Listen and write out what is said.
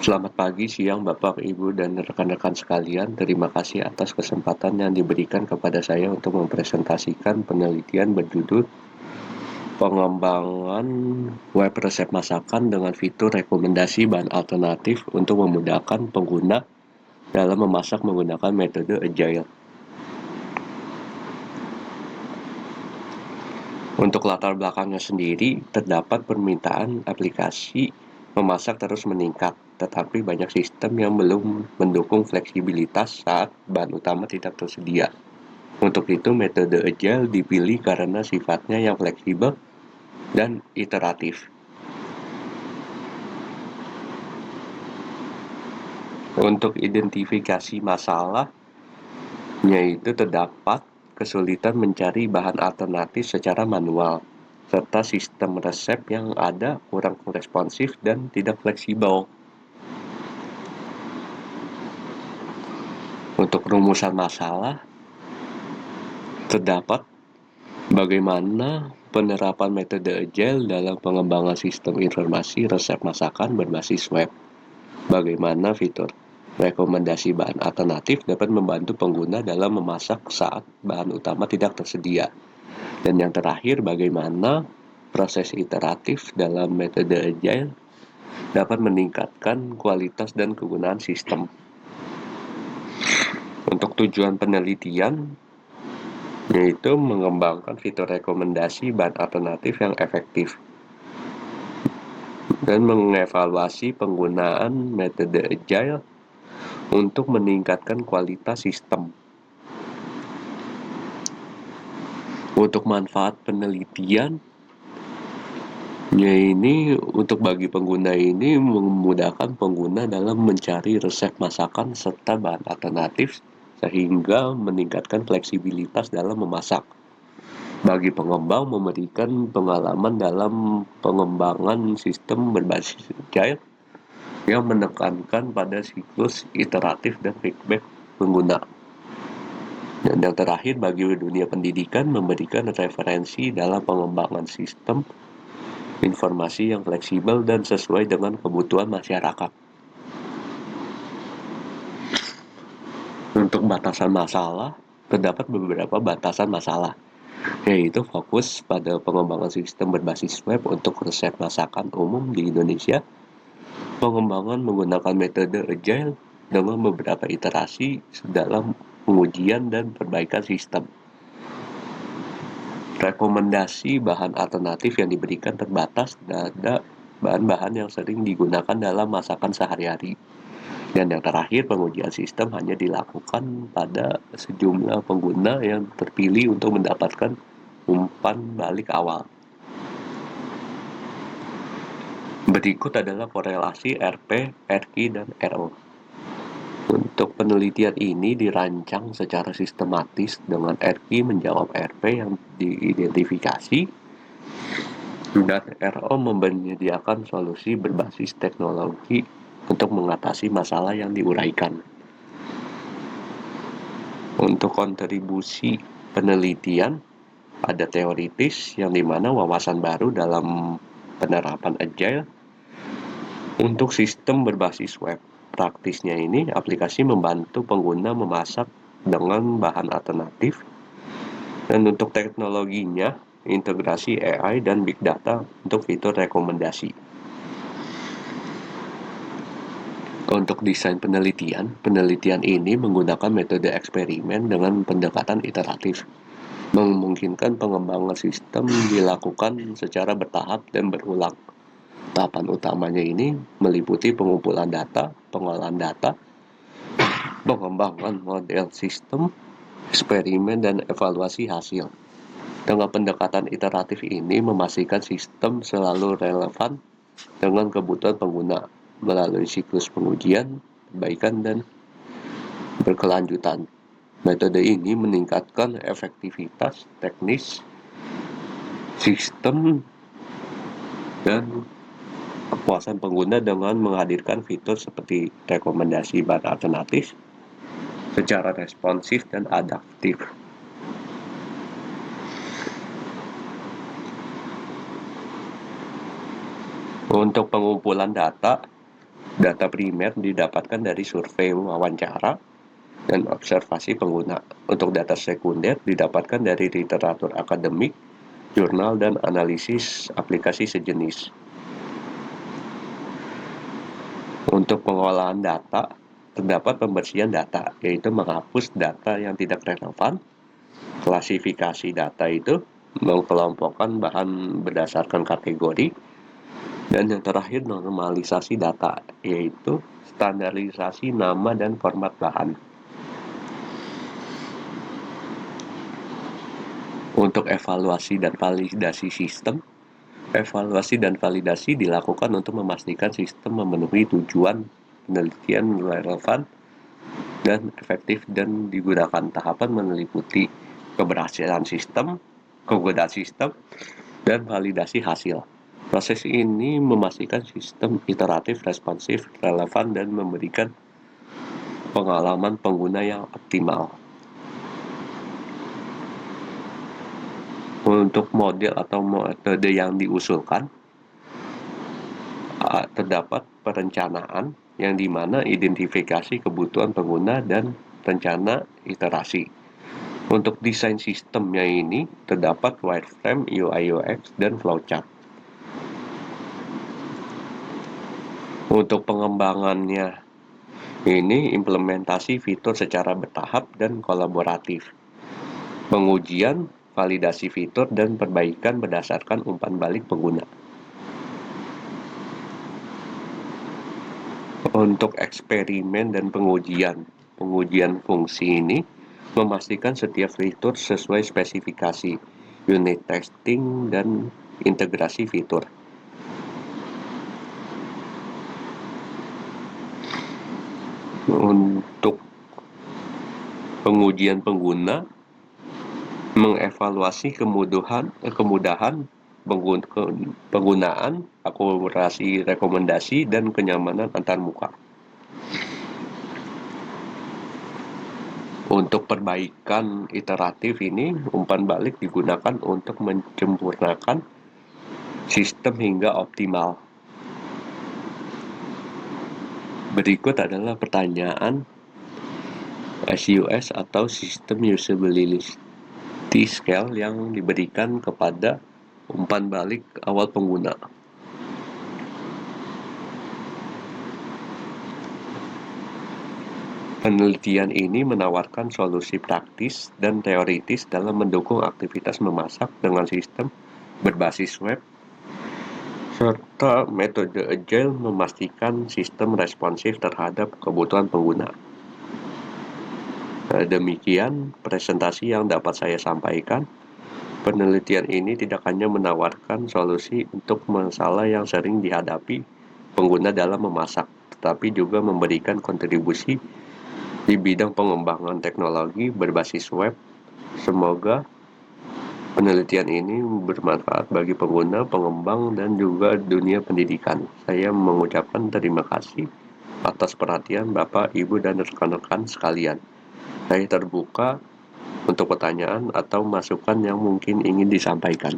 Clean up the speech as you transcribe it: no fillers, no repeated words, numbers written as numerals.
Selamat pagi, siang, Bapak, Ibu, dan rekan-rekan sekalian. Terima kasih atas kesempatan yang diberikan kepada saya untuk mempresentasikan penelitian berjudul Pengembangan Web Resep Masakan dengan fitur rekomendasi bahan alternatif untuk memudahkan pengguna dalam memasak menggunakan metode Agile. Untuk latar belakangnya sendiri, terdapat permintaan aplikasi memasak terus meningkat, tetapi banyak sistem yang belum mendukung fleksibilitas saat bahan utama tidak tersedia. Untuk itu, metode Agile dipilih karena sifatnya yang fleksibel dan iteratif. Untuk identifikasi masalah, yaitu terdapat kesulitan mencari bahan alternatif secara manual, serta sistem resep yang ada kurang responsif dan tidak fleksibel. Untuk rumusan masalah, terdapat bagaimana penerapan metode Agile dalam pengembangan sistem informasi resep masakan berbasis web. Bagaimana fitur rekomendasi bahan alternatif dapat membantu pengguna dalam memasak saat bahan utama tidak tersedia. Dan yang terakhir, bagaimana proses iteratif dalam metode Agile dapat meningkatkan kualitas dan kegunaan sistem. Untuk tujuan penelitian, yaitu mengembangkan fitur rekomendasi bahan alternatif yang efektif dan mengevaluasi penggunaan metode Agile untuk meningkatkan kualitas sistem. Untuk manfaat penelitian, ini untuk bagi pengguna ini memudahkan pengguna dalam mencari resep masakan serta bahan alternatif sehingga meningkatkan fleksibilitas dalam memasak. Bagi pengembang, memberikan pengalaman dalam pengembangan sistem berbasis Agile yang menekankan pada siklus iteratif dan feedback pengguna. Dan yang terakhir, bagi dunia pendidikan, memberikan referensi dalam pengembangan sistem informasi yang fleksibel dan sesuai dengan kebutuhan masyarakat. Untuk batasan masalah, terdapat beberapa batasan masalah, yaitu fokus pada pengembangan sistem berbasis web untuk resep masakan umum di Indonesia, pengembangan menggunakan metode Agile dengan beberapa iterasi dalam pengujian dan perbaikan sistem. Rekomendasi bahan alternatif yang diberikan terbatas pada bahan-bahan yang sering digunakan dalam masakan sehari-hari. Dan yang terakhir, pengujian sistem hanya dilakukan pada sejumlah pengguna yang terpilih untuk mendapatkan umpan balik awal. Berikut adalah korelasi RP, RQ, dan RO. Untuk penelitian ini dirancang secara sistematis dengan RQ menjawab RP yang diidentifikasi dan RO menyediakan solusi berbasis teknologi untuk mengatasi masalah yang diuraikan. Untuk kontribusi penelitian, ada teoritis yang dimana wawasan baru dalam penerapan Agile untuk sistem berbasis web. Praktisnya ini, aplikasi membantu pengguna memasak dengan bahan alternatif. Dan untuk teknologinya, integrasi AI dan Big Data untuk fitur rekomendasi. Untuk desain penelitian ini menggunakan metode eksperimen dengan pendekatan iteratif, memungkinkan pengembangan sistem dilakukan secara bertahap dan berulang. Tahapan utamanya ini meliputi pengumpulan data, pengolahan data, pengembangan model sistem, eksperimen, dan evaluasi hasil. Dengan pendekatan iteratif ini memastikan sistem selalu relevan dengan kebutuhan pengguna melalui siklus pengujian, perbaikan, dan berkelanjutan. Metode ini meningkatkan efektivitas teknis sistem dan kepuasan pengguna dengan menghadirkan fitur seperti rekomendasi bahan alternatif secara responsif dan adaptif. Untuk pengumpulan data, Data primer didapatkan dari survei wawancara dan observasi pengguna. Untuk data sekunder didapatkan dari literatur akademik, jurnal, dan analisis aplikasi sejenis. Untuk pengolahan data, terdapat pembersihan data, yaitu menghapus data yang tidak relevan, klasifikasi data itu, mengelompokkan bahan berdasarkan kategori, dan yang terakhir normalisasi data, yaitu standarisasi nama dan format bahan. Untuk evaluasi dan validasi sistem, evaluasi dan validasi dilakukan untuk memastikan sistem memenuhi tujuan penelitian relevan dan efektif dan digunakan. Tahapan meliputi keberhasilan sistem, kegunaan sistem, dan validasi hasil. Proses ini memastikan sistem iteratif, responsif, relevan, dan memberikan pengalaman pengguna yang optimal. Untuk model atau metode yang diusulkan, terdapat perencanaan yang dimana identifikasi kebutuhan pengguna dan rencana iterasi. Untuk desain sistemnya ini terdapat wireframe, UI/UX, dan flowchart. Untuk pengembangannya ini implementasi fitur secara bertahap dan kolaboratif. Pengujian, validasi fitur, dan perbaikan berdasarkan umpan balik pengguna. Untuk eksperimen dan pengujian fungsi ini memastikan setiap fitur sesuai spesifikasi, unit testing, dan integrasi fitur. Untuk pengujian pengguna, mengevaluasi kemudahan penggunaan, akurasi rekomendasi, dan kenyamanan antarmuka. Untuk perbaikan iteratif ini, umpan balik digunakan untuk menyempurnakan sistem hingga optimal. Berikut adalah pertanyaan SUS atau System Usability Scale yang diberikan kepada umpan balik awal pengguna. Penelitian ini menawarkan solusi praktis dan teoritis dalam mendukung aktivitas memasak dengan sistem berbasis web, serta metode Agile memastikan sistem responsif terhadap kebutuhan pengguna. Demikian presentasi yang dapat saya sampaikan. Penelitian ini tidak hanya menawarkan solusi untuk masalah yang sering dihadapi pengguna dalam memasak, tetapi juga memberikan kontribusi di bidang pengembangan teknologi berbasis web. Semoga penelitian ini bermanfaat bagi pengguna, pengembang, dan juga dunia pendidikan. Saya mengucapkan terima kasih atas perhatian Bapak, Ibu, dan rekan-rekan sekalian. Saya terbuka untuk pertanyaan atau masukan yang mungkin ingin disampaikan.